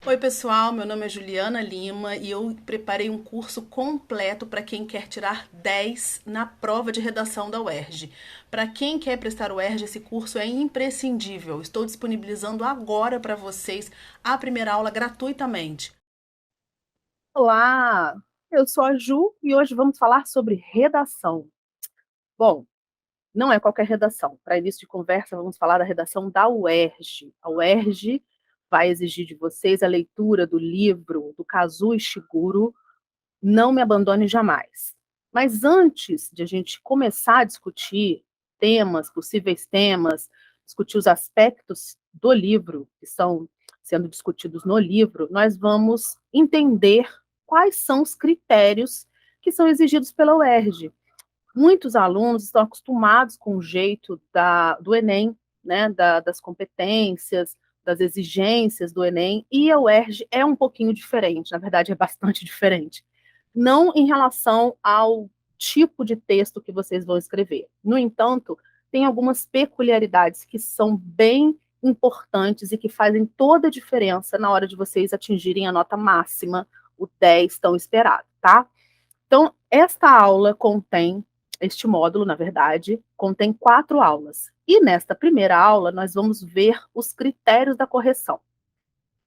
Oi, pessoal, meu nome é Juliana Lima e eu preparei um curso completo para quem quer tirar 10 na prova de redação da UERJ. Para quem quer prestar o UERJ, esse curso é imprescindível. Estou disponibilizando agora para vocês a primeira aula gratuitamente. Olá, eu sou a Ju e hoje vamos falar sobre redação. Bom, não é qualquer redação. Para início de conversa, vamos falar da redação da UERJ. A UERJ vai exigir de vocês a leitura do livro do Kazuo Ishiguro, Não Me Abandone Jamais. Mas antes de a gente começar a discutir temas, possíveis temas, discutir os aspectos do livro que estão sendo discutidos no livro, nós vamos entender quais são os critérios que são exigidos pela UERJ. Muitos alunos estão acostumados com o jeito do Enem, né, das competências, das exigências do Enem, e a UERJ é um pouquinho diferente, na verdade é bastante diferente. Não em relação ao tipo de texto que vocês vão escrever. No entanto, tem algumas peculiaridades que são bem importantes e que fazem toda a diferença na hora de vocês atingirem a nota máxima, o 10 tão esperado, tá? Então, esta aula contém, este módulo, na verdade, contém 4 aulas. E nesta primeira aula, nós vamos ver os critérios da correção.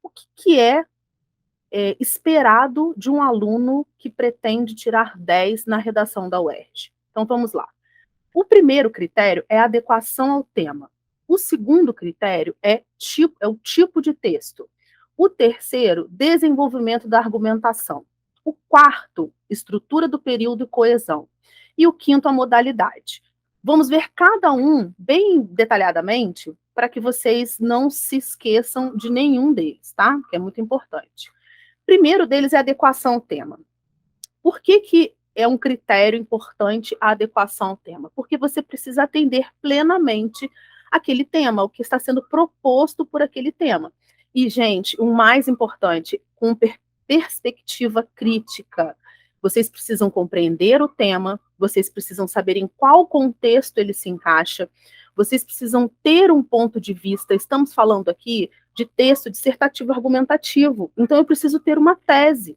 O que esperado de um aluno que pretende tirar 10 na redação da UERJ? Então, vamos lá. O primeiro critério é a adequação ao tema. O segundo critério é o tipo de texto. O terceiro, desenvolvimento da argumentação. O quarto, estrutura do período e coesão. E o quinto, a modalidade. Vamos ver cada um bem detalhadamente para que vocês não se esqueçam de nenhum deles, tá? Que é muito importante. Primeiro deles é a adequação ao tema. Por que é um critério importante a adequação ao tema? Porque você precisa atender plenamente aquele tema, o que está sendo proposto por aquele tema. E, gente, o mais importante, com perspectiva crítica. Vocês precisam compreender o tema, vocês precisam saber em qual contexto ele se encaixa, vocês precisam ter um ponto de vista. Estamos falando aqui de texto dissertativo argumentativo, então eu preciso ter uma tese.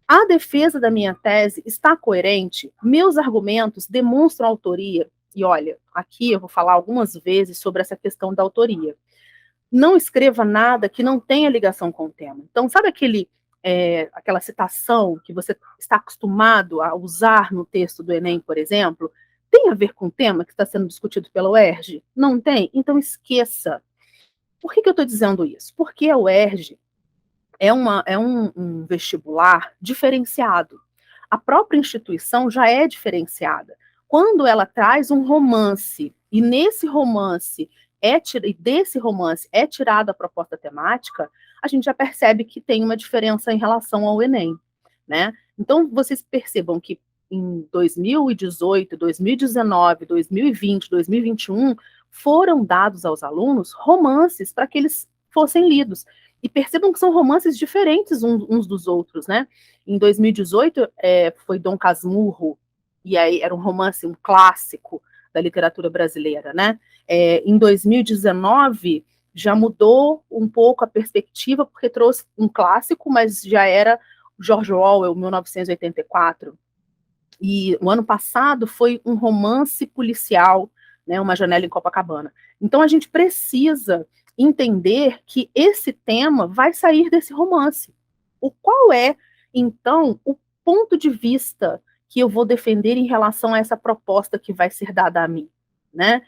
A defesa da minha tese está coerente? Meus argumentos demonstram autoria? E olha, aqui eu vou falar algumas vezes sobre essa questão da autoria. Não escreva nada que não tenha ligação com o tema. Então, sabe aquela citação que você está acostumado a usar no texto do Enem, por exemplo? Tem a ver com o tema que está sendo discutido pela UERJ? Não tem? Então esqueça. Por que eu estou dizendo isso? Porque a UERJ é um vestibular diferenciado. A própria instituição já é diferenciada. Quando ela traz um romance, e nesse romance e desse romance é tirada a proposta temática, a gente já percebe que tem uma diferença em relação ao Enem, né? Então, vocês percebam que em 2018, 2019, 2020, 2021, foram dados aos alunos romances para que eles fossem lidos. E percebam que são romances diferentes uns dos outros, né? Em 2018, foi Dom Casmurro, e aí era um romance, um clássico da literatura brasileira, né? Em 2019, já mudou um pouco a perspectiva, porque trouxe um clássico, mas já era George Orwell, 1984. E o ano passado foi um romance policial, né, Uma Janela em Copacabana. Então a gente precisa entender que esse tema vai sair desse romance. O qual é, então, o ponto de vista que eu vou defender em relação a essa proposta que vai ser dada a mim, né?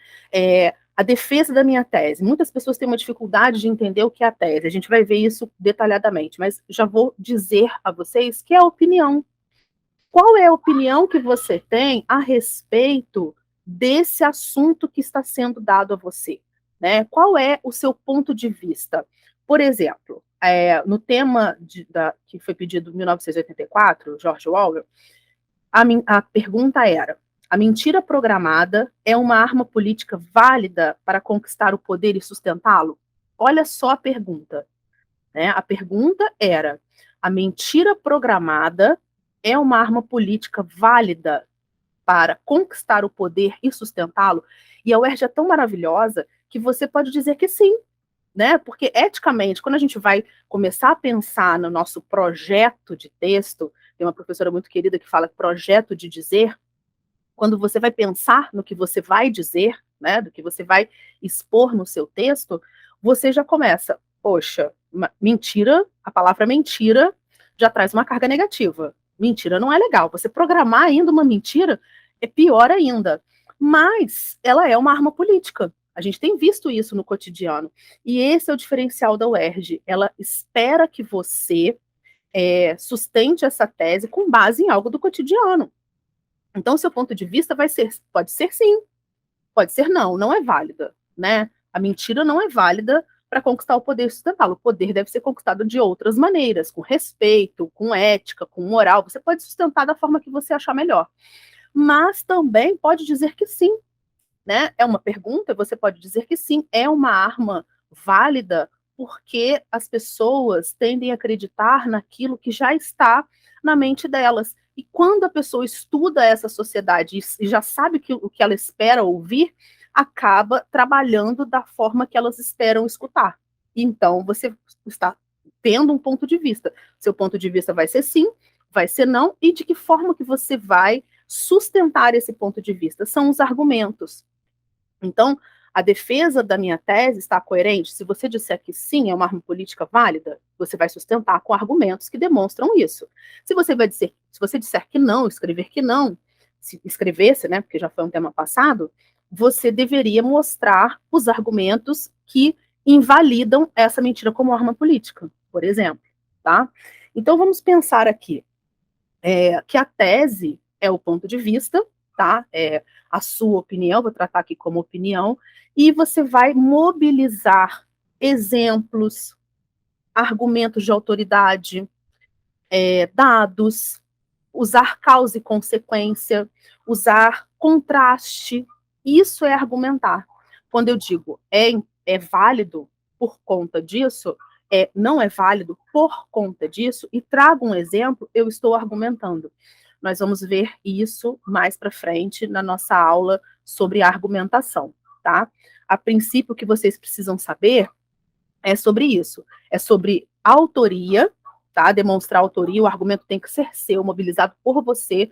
A defesa da minha tese. Muitas pessoas têm uma dificuldade de entender o que é a tese. A gente vai ver isso detalhadamente, mas já vou dizer a vocês que é a opinião. Qual é a opinião que você tem a respeito desse assunto que está sendo dado a você? Né? Qual é o seu ponto de vista? Por exemplo, no tema que foi pedido em 1984, George Orwell, a pergunta era: a mentira programada é uma arma política válida para conquistar o poder e sustentá-lo? Olha só a pergunta. Né? A pergunta era: a mentira programada é uma arma política válida para conquistar o poder e sustentá-lo? E a UERJ é tão maravilhosa que você pode dizer que sim. né? Porque eticamente, quando a gente vai começar a pensar no nosso projeto de texto, tem uma professora muito querida que fala projeto de dizer, quando você vai pensar no que você vai dizer, né, do que você vai expor no seu texto, você já começa, poxa, mentira, a palavra mentira já traz uma carga negativa. Mentira não é legal. Você programar ainda uma mentira é pior ainda. Mas ela é uma arma política. A gente tem visto isso no cotidiano. E esse é o diferencial da UERJ. Ela espera que você sustente essa tese com base em algo do cotidiano. Então, seu ponto de vista pode ser sim, pode ser não, não é válida, né? A mentira não é válida para conquistar o poder sustentável. O poder deve ser conquistado de outras maneiras, com respeito, com ética, com moral. Você pode sustentar da forma que você achar melhor. Mas também pode dizer que sim, né? É uma pergunta, você pode dizer que sim, é uma arma válida, porque as pessoas tendem a acreditar naquilo que já está na mente delas. E quando a pessoa estuda essa sociedade e já sabe o que ela espera ouvir, acaba trabalhando da forma que elas esperam escutar. Então, você está tendo um ponto de vista. Seu ponto de vista vai ser sim, vai ser não, e de que forma que você vai sustentar esse ponto de vista? São os argumentos. Então, a defesa da minha tese está coerente? Se você disser que sim, é uma arma política válida, você vai sustentar com argumentos que demonstram isso. Se você disser que não, escrever que não, se escrevesse, né, porque já foi um tema passado, você deveria mostrar os argumentos que invalidam essa mentira como arma política, por exemplo, tá? Então, vamos pensar aqui que a tese é o ponto de vista, tá? É a sua opinião, vou tratar aqui como opinião, e você vai mobilizar exemplos, argumentos de autoridade, dados, usar causa e consequência, usar contraste. Isso é argumentar. Quando eu digo é válido por conta disso, não é válido por conta disso, e trago um exemplo, eu estou argumentando. Nós vamos ver isso mais para frente na nossa aula sobre argumentação, tá? A princípio, o que vocês precisam saber é sobre isso. É sobre autoria, tá? Demonstrar autoria, o argumento tem que ser seu, mobilizado por você,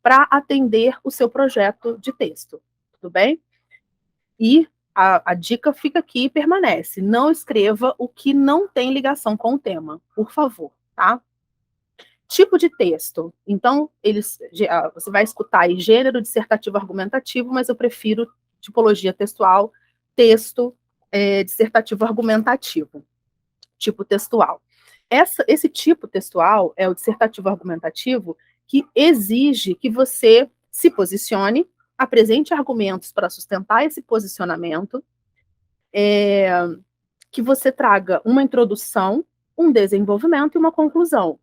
para atender o seu projeto de texto. Tudo bem? E a dica fica aqui e permanece. Não escreva o que não tem ligação com o tema, por favor, tá? Tipo de texto. Então, você vai escutar aí gênero, dissertativo, argumentativo, mas eu prefiro tipologia textual, texto, dissertativo, argumentativo. Tipo textual. Esse tipo textual é o dissertativo argumentativo que exige que você se posicione, apresente argumentos para sustentar esse posicionamento, que você traga uma introdução, um desenvolvimento e uma conclusão.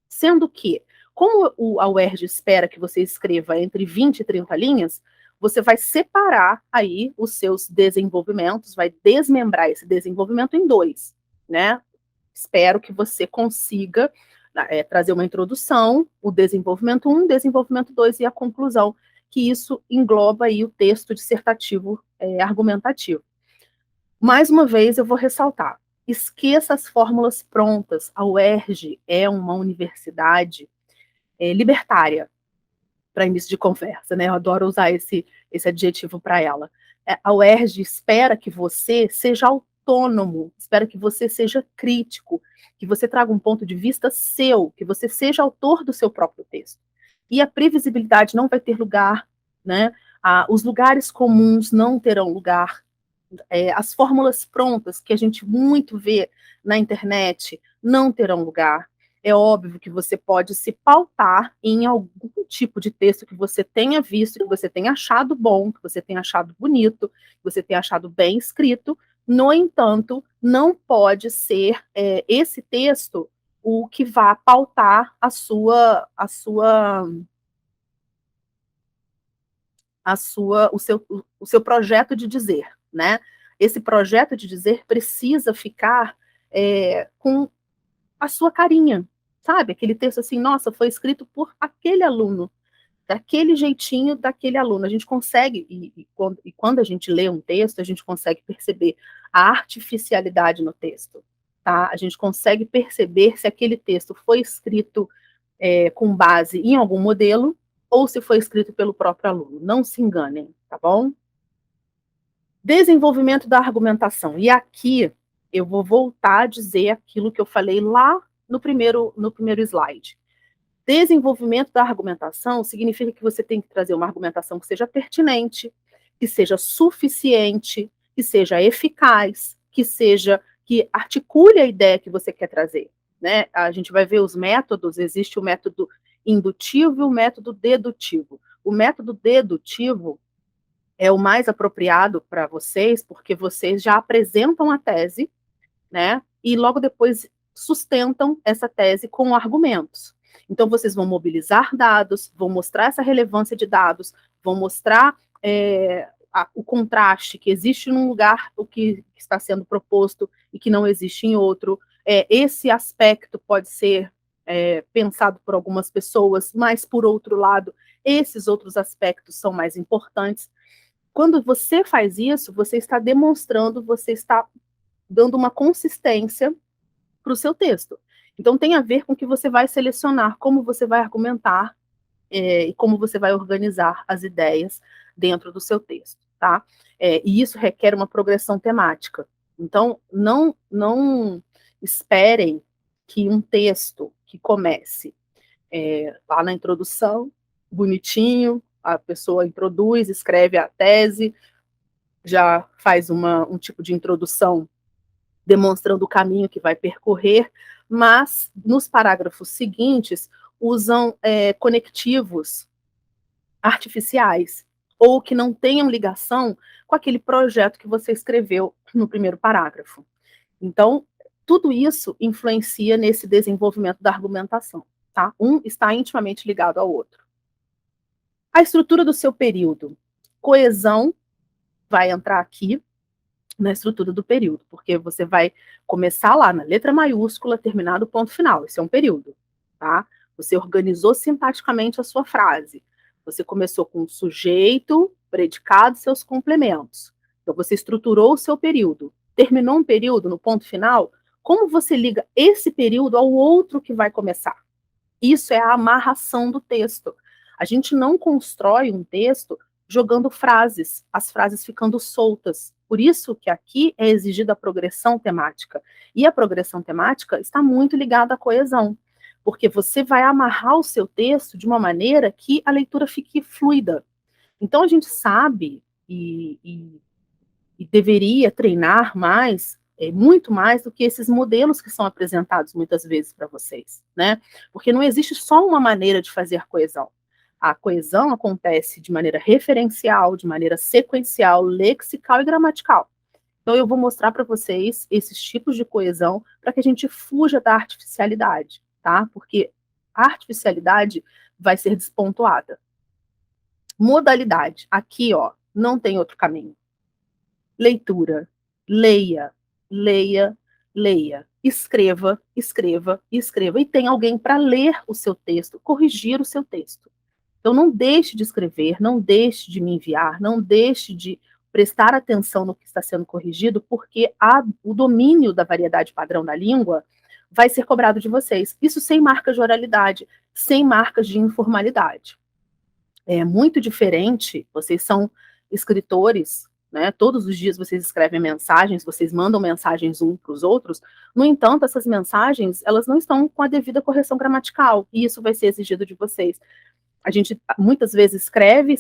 Sendo que, como a UERJ espera que você escreva entre 20 e 30 linhas, você vai separar aí os seus desenvolvimentos, vai desmembrar esse desenvolvimento em dois, né? Espero que você consiga trazer uma introdução, o desenvolvimento 1, desenvolvimento 2 e a conclusão, que isso engloba aí o texto dissertativo argumentativo. Mais uma vez, eu vou ressaltar, esqueça as fórmulas prontas. A UERJ é uma universidade libertária, para início de conversa, né? Eu adoro usar esse adjetivo para ela. A UERJ espera que você seja autônomo, espera que você seja crítico, que você traga um ponto de vista seu, que você seja autor do seu próprio texto. E a previsibilidade não vai ter lugar, né? Os lugares comuns não terão lugar. As fórmulas prontas que a gente muito vê na internet não terão lugar. É óbvio que você pode se pautar em algum tipo de texto que você tenha visto, que você tenha achado bom, que você tenha achado bonito, que você tenha achado bem escrito. No entanto, não pode ser esse texto o que vá pautar o seu projeto de dizer, né? Esse projeto de dizer precisa ficar com a sua carinha, sabe? Aquele texto assim, nossa, foi escrito por aquele aluno, daquele jeitinho daquele aluno. A gente consegue, e quando a gente lê um texto, a gente consegue perceber a artificialidade no texto, tá? A gente consegue perceber se aquele texto foi escrito com base em algum modelo ou se foi escrito pelo próprio aluno. Não se enganem, tá bom? Desenvolvimento da argumentação. E aqui eu vou voltar a dizer aquilo que eu falei lá no primeiro slide. Desenvolvimento da argumentação significa que você tem que trazer uma argumentação que seja pertinente, que seja suficiente, que seja eficaz, que articule a ideia que você quer trazer, né? A gente vai ver os métodos, existe o método indutivo e o método dedutivo. O método dedutivo é o mais apropriado para vocês, porque vocês já apresentam a tese, né? E logo depois sustentam essa tese com argumentos. Então, vocês vão mobilizar dados, vão mostrar essa relevância de dados, vão mostrar o contraste que existe num lugar, o que está sendo proposto e que não existe em outro. Esse aspecto pode ser pensado por algumas pessoas, mas, por outro lado, esses outros aspectos são mais importantes. Quando você faz isso, você está demonstrando, você está dando uma consistência para o seu texto. Então, tem a ver com o que você vai selecionar, como você vai argumentar e como você vai organizar as ideias dentro do seu texto, tá? E isso requer uma progressão temática. Então, não esperem que um texto que comece lá na introdução, bonitinho, a pessoa introduz, escreve a tese, já faz um tipo de introdução demonstrando o caminho que vai percorrer, mas nos parágrafos seguintes usam conectivos artificiais ou que não tenham ligação com aquele projeto que você escreveu no primeiro parágrafo. Então, tudo isso influencia nesse desenvolvimento da argumentação, tá? Um está intimamente ligado ao outro. A estrutura do seu período. Coesão vai entrar aqui na estrutura do período, porque você vai começar lá na letra maiúscula, terminar do ponto final. Esse é um período, tá? Você organizou sintaticamente a sua frase. Você começou com sujeito, predicado, seus complementos. Então, você estruturou o seu período. Terminou um período no ponto final, como você liga esse período ao outro que vai começar? Isso é a amarração do texto. A gente não constrói um texto jogando frases, as frases ficando soltas. Por isso que aqui é exigida a progressão temática. E a progressão temática está muito ligada à coesão, porque você vai amarrar o seu texto de uma maneira que a leitura fique fluida. Então, a gente sabe e deveria treinar mais, muito mais do que esses modelos que são apresentados muitas vezes para vocês, né? Porque não existe só uma maneira de fazer coesão. A coesão acontece de maneira referencial, de maneira sequencial, lexical e gramatical. Então, eu vou mostrar para vocês esses tipos de coesão para que a gente fuja da artificialidade, tá? Porque a artificialidade vai ser despontuada. Modalidade. Aqui, ó, não tem outro caminho. Leitura. Leia, leia, leia. Escreva, escreva, escreva. E tem alguém para ler o seu texto, corrigir o seu texto. Então, não deixe de escrever, não deixe de me enviar, não deixe de prestar atenção no que está sendo corrigido, porque o domínio da variedade padrão da língua vai ser cobrado de vocês. Isso sem marcas de oralidade, sem marcas de informalidade. É muito diferente, vocês são escritores, né? Todos os dias vocês escrevem mensagens, vocês mandam mensagens uns para os outros. No entanto, essas mensagens, elas não estão com a devida correção gramatical, e isso vai ser exigido de vocês. A gente muitas vezes escreve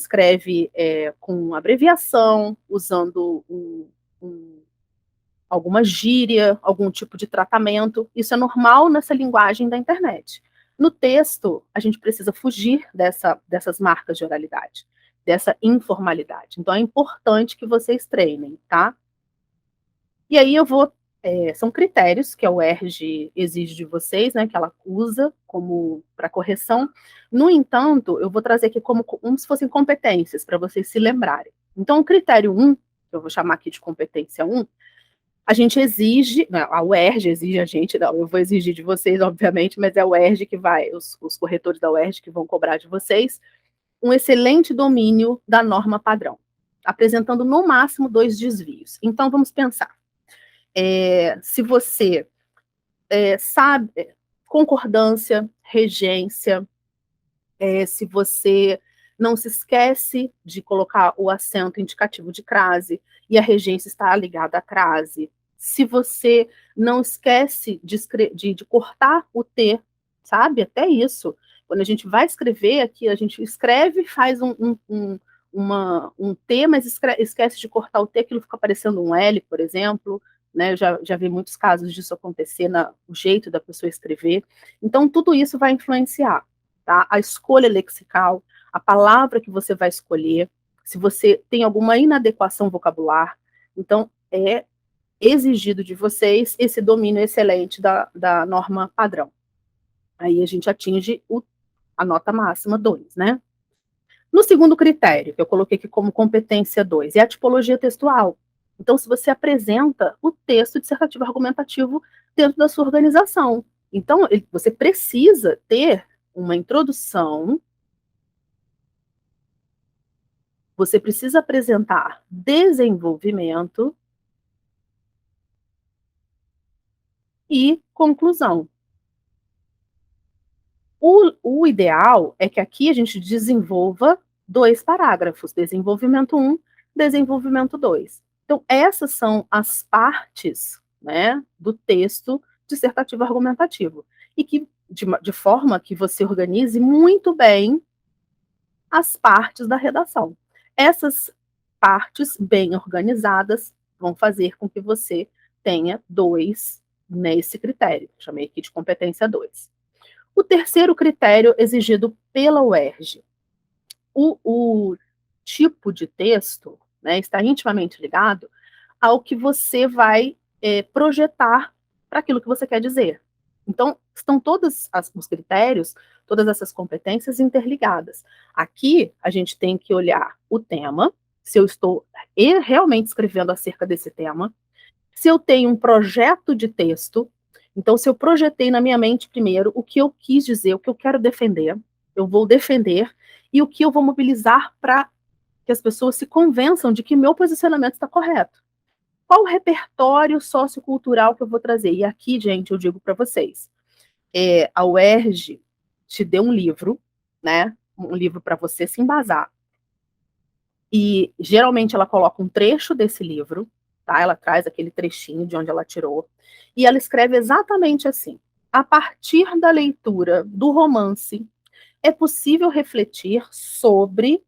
com abreviação, usando alguma gíria, algum tipo de tratamento. Isso é normal nessa linguagem da internet. No texto, a gente precisa fugir dessas marcas de oralidade, dessa informalidade. Então, é importante que vocês treinem, tá? E aí eu vou... são critérios que a UERJ exige de vocês, né, que ela usa como para correção. No entanto, eu vou trazer aqui como se fossem competências, para vocês se lembrarem. Então, o critério 1, que eu vou chamar aqui de competência 1, a gente exige, a UERJ exige a gente, não, eu vou exigir de vocês, obviamente, mas é a UERJ que vai, os corretores da UERJ que vão cobrar de vocês, um excelente domínio da norma padrão, apresentando no máximo 2 desvios. Então, vamos pensar. Se você sabe, concordância, regência, se você não se esquece de colocar o acento indicativo de crase e a regência está ligada à crase, se você não esquece de cortar o T, sabe? Até isso. Quando a gente vai escrever aqui, a gente escreve, faz um T, mas esquece de cortar o T, aquilo fica parecendo um L, por exemplo. Né? Eu já vi muitos casos disso acontecer no jeito da pessoa escrever. Então, tudo isso vai influenciar. Tá? A escolha lexical, a palavra que você vai escolher, se você tem alguma inadequação vocabular. Então, é exigido de vocês esse domínio excelente da norma padrão. Aí a gente atinge a nota máxima 2, né? No segundo critério, que eu coloquei aqui como competência 2, é a tipologia textual. Então, se você apresenta o texto dissertativo argumentativo dentro da sua organização. Então, você precisa ter uma introdução, você precisa apresentar desenvolvimento e conclusão. O ideal é que aqui a gente desenvolva 2 parágrafos, desenvolvimento 1, desenvolvimento 2. Então, essas são as partes, né, do texto dissertativo argumentativo. E que, de forma que você organize muito bem as partes da redação. Essas partes bem organizadas vão fazer com que você tenha 2 nesse critério. Chamei aqui de competência 2. O terceiro critério exigido pela UERJ. O tipo de texto, né, está intimamente ligado ao que você vai projetar para aquilo que você quer dizer. Então, estão todos os critérios, todas essas competências interligadas. Aqui, a gente tem que olhar o tema, se eu estou realmente escrevendo acerca desse tema, se eu tenho um projeto de texto, então, se eu projetei na minha mente primeiro o que eu quis dizer, o que eu quero defender, eu vou defender, e o que eu vou mobilizar para que as pessoas se convençam de que meu posicionamento está correto. Qual o repertório sociocultural que eu vou trazer? E aqui, gente, eu digo para vocês, a UERJ te deu um livro, né? Um livro para você se embasar. E geralmente ela coloca um trecho desse livro, tá? Ela traz aquele trechinho de onde ela tirou, e ela escreve exatamente assim: a partir da leitura do romance, é possível refletir sobre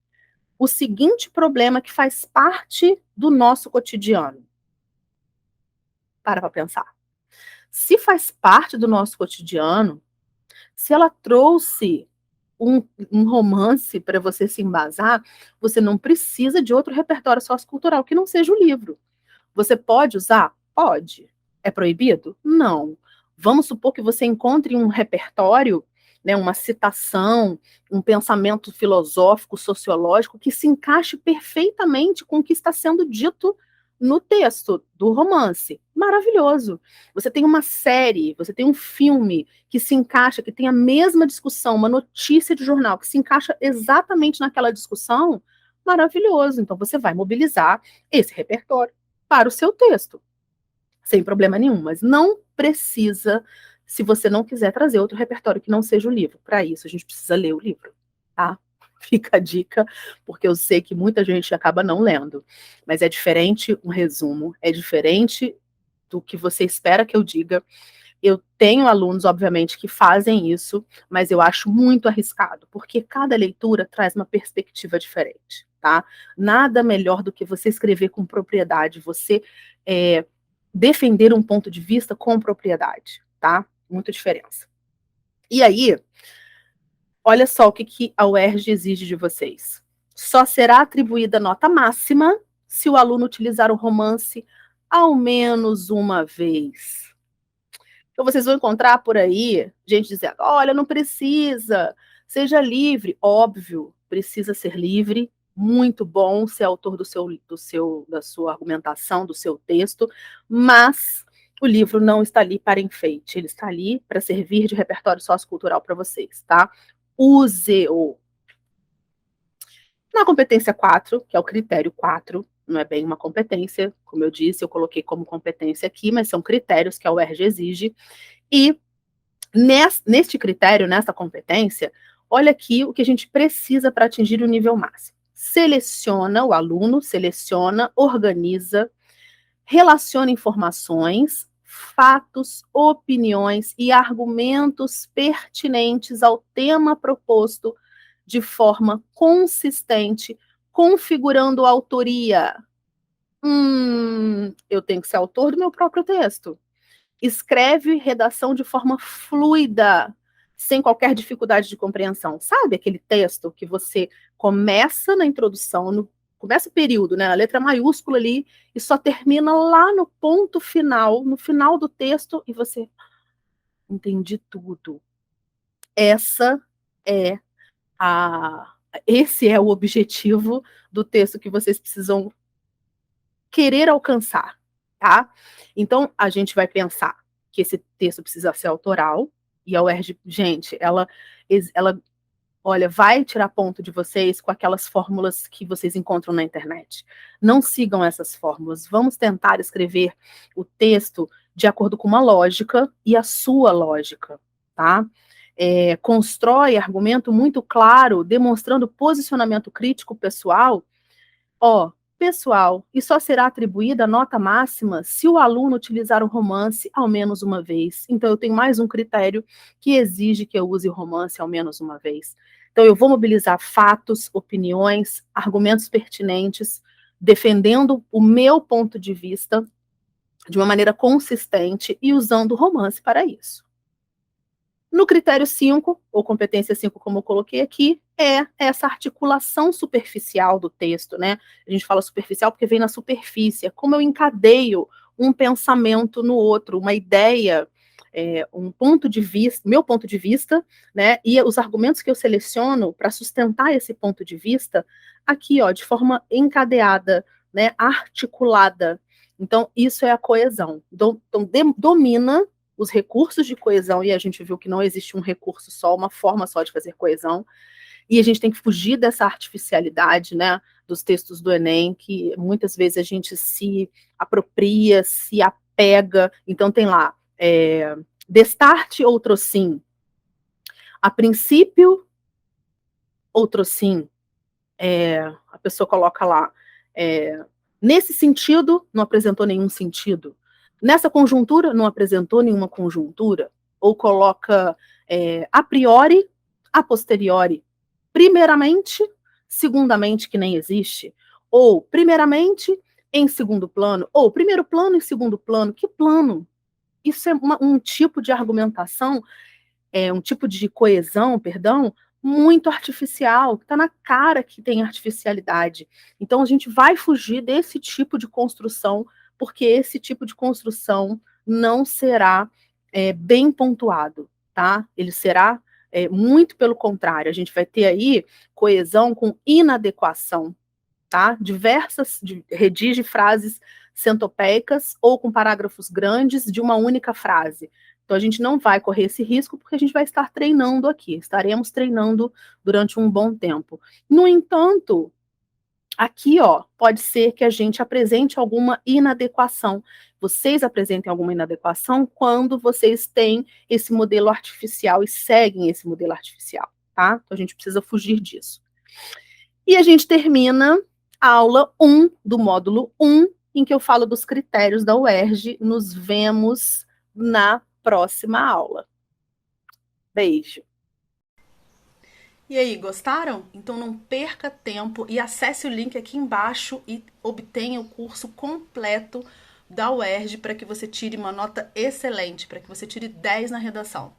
o seguinte problema que faz parte do nosso cotidiano. Para pensar. Se faz parte do nosso cotidiano, se ela trouxe um romance para você se embasar, você não precisa de outro repertório sociocultural que não seja o livro. Você pode usar? Pode. É proibido? Não. Vamos supor que você encontre um repertório, né, uma citação, um pensamento filosófico, sociológico, que se encaixe perfeitamente com o que está sendo dito no texto do romance. Maravilhoso. Você tem uma série, você tem um filme que se encaixa, que tem a mesma discussão, uma notícia de jornal que se encaixa exatamente naquela discussão. Maravilhoso. Então você vai mobilizar esse repertório para o seu texto, sem problema nenhum, mas não precisa, se você não quiser trazer outro repertório que não seja o livro. Para isso, a gente precisa ler o livro, tá? Fica a dica, porque eu sei que muita gente acaba não lendo, mas é diferente um resumo, é diferente do que você espera que eu diga. Eu tenho alunos, obviamente, que fazem isso, mas eu acho muito arriscado, porque cada leitura traz uma perspectiva diferente, tá? Nada melhor do que você escrever com propriedade, você defender um ponto de vista com propriedade, tá? Muita diferença. E aí, olha só o que a UERJ exige de vocês. Só será atribuída nota máxima se o aluno utilizar o romance ao menos uma vez. Então, vocês vão encontrar por aí gente dizendo: olha, não precisa, seja livre. Óbvio, precisa ser livre, muito bom ser autor da sua argumentação, do seu texto, mas o livro não está ali para enfeite, ele está ali para servir de repertório sociocultural para vocês, tá? Use-o. Na competência 4, que é o critério 4, não é bem uma competência, como eu disse, eu coloquei como competência aqui, mas são critérios que a UERJ exige, e neste critério, nessa competência, olha aqui o que a gente precisa para atingir o nível máximo. Seleciona, o aluno seleciona, organiza, relaciona informações, fatos, opiniões e argumentos pertinentes ao tema proposto de forma consistente, configurando a autoria. Eu tenho que ser autor do meu próprio texto. Escreve redação de forma fluida, sem qualquer dificuldade de compreensão. Sabe aquele texto que você começa na introdução, começa o período, né, a letra maiúscula ali, e só termina lá no ponto final, no final do texto, e você entendi tudo. Essa é esse é o objetivo do texto que vocês precisam querer alcançar, tá? Então, a gente vai pensar que esse texto precisa ser autoral, e a UERJ, gente, ela, olha, vai tirar ponto de vocês com aquelas fórmulas que vocês encontram na internet. Não sigam essas fórmulas, vamos tentar escrever o texto de acordo com uma lógica e a sua lógica, tá? Constrói argumento muito claro, demonstrando posicionamento crítico pessoal. Pessoal, e só será atribuída a nota máxima se o aluno utilizar o romance ao menos uma vez. Então, eu tenho mais um critério que exige que eu use o romance ao menos uma vez. Então, eu vou mobilizar fatos, opiniões, argumentos pertinentes, defendendo o meu ponto de vista de uma maneira consistente e usando o romance para isso. No critério 5, ou competência 5, como eu coloquei aqui, é essa articulação superficial do texto, né? A gente fala superficial porque vem na superfície, é como eu encadeio um pensamento no outro, uma ideia, um ponto de vista, meu ponto de vista, né? E os argumentos que eu seleciono para sustentar esse ponto de vista, aqui, de forma encadeada, né? Articulada. Então, isso é a coesão. Então, domina os recursos de coesão, e a gente viu que não existe um recurso só, uma forma só de fazer coesão, e a gente tem que fugir dessa artificialidade, né, dos textos do Enem, que muitas vezes a gente se apropria, se apega. Então tem lá, destarte outro sim, a princípio outro sim, a pessoa coloca lá, nesse sentido, não apresentou nenhum sentido. Nessa conjuntura, não apresentou nenhuma conjuntura. Ou coloca a priori, a posteriori. Primeiramente, segundamente, que nem existe. Ou primeiramente, em segundo plano. Ou primeiro plano e segundo plano. Que plano? Isso é um tipo de argumentação, um tipo de coesão, perdão, muito artificial, está na cara que tem artificialidade. Então a gente vai fugir desse tipo de construção, porque esse tipo de construção não será bem pontuado, tá? Ele será muito pelo contrário, a gente vai ter aí coesão com inadequação, tá? Redige frases centopeicas ou com parágrafos grandes de uma única frase. Então, a gente não vai correr esse risco porque a gente vai estar treinando aqui, estaremos treinando durante um bom tempo. No entanto, aqui, pode ser que a gente apresente alguma inadequação. Vocês apresentem alguma inadequação quando vocês têm esse modelo artificial e seguem esse modelo artificial, tá? Então, a gente precisa fugir disso. E a gente termina a aula 1 do módulo 1, em que eu falo dos critérios da UERJ. Nos vemos na próxima aula. Beijo. E aí, gostaram? Então não perca tempo e acesse o link aqui embaixo e obtenha o curso completo da UERJ para que você tire uma nota excelente, para que você tire 10 na redação.